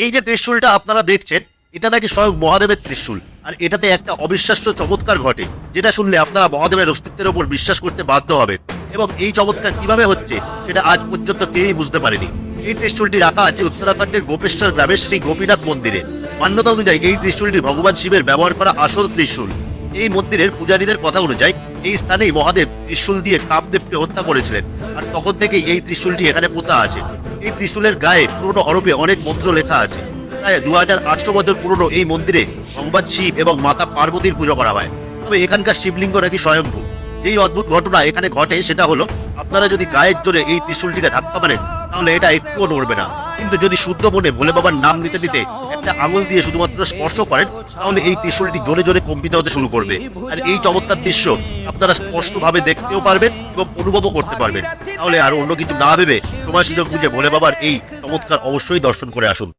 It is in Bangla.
এই যে ত্রিশূলটা আপনারা দেখছেন, এটা নাকি স্বয়ং মহাদেবের ত্রিশূল। আর এটাতে একটা অবিশ্বাস্য চমৎকার ঘটে, যেটা শুনলে আপনারা মহাদেবের অস্তিত্বের উপর বিশ্বাস করতে বাধ্য হবেন। এবং এই চমৎকার কিভাবে হচ্ছে সেটা আজ পর্যন্ত কেউই বুঝতে পারেনি। এই ত্রিশূলটি রাখা আছে উত্তরাখণ্ডের গোপেশ্বর গ্রামের শ্রী গোপীনাথ মন্দিরে। মান্যতা অনুযায়ী এই ত্রিশূলটি ভগবান শিবের ব্যবহার করা আসল ত্রিশূল। এই মন্দিরের পূজারীদের কথা অনুযায়ী এই স্থানেই মহাদেব ত্রিশূল দিয়ে কামদেবকে হত্যা করেছিলেন। আর তখন থেকেই এই ত্রিশূলটি এখানে পোতা আছে। এই ত্রিশূলের গায়ে পুরনো অরূপে অনেক মন্ত্র লেখা আছে। প্রায় 2800 বছর পুরনো এই মন্দিরে ভগবান শিব এবং মাতা পার্বতীর পুজো করা হয়। তবে এখানকার শিবলিঙ্গ নাকি স্বয়ংভূ। যেই অদ্ভুত ঘটনা এখানে ঘটে সেটা হলো, আপনারা যদি গায়ের জোরে এই ত্রিশূলটিকে ধাক্কা মারেন তাহলে এটা একটুও নড়বে না। কিন্তু যদি শুদ্ধ মনে ভোলে বাবার নাম নিতে নিতে একটা আঙুল দিয়ে শুধুমাত্র স্পর্শ করেন তাহলে এই ত্রিশূলটি জোরে জোরে কম্পিত হতে শুরু করবে। আর এই চমৎকার দৃশ্য আপনারা স্পষ্টভাবে দেখতেও পারবেন এবং অনুভবও করতে পারবেন। তাহলে আর অন্য কিছু না ভেবে সময় সুযোগ বুঝে ভোলে বাবার এই চমৎকার অবশ্যই দর্শন করে আসুন।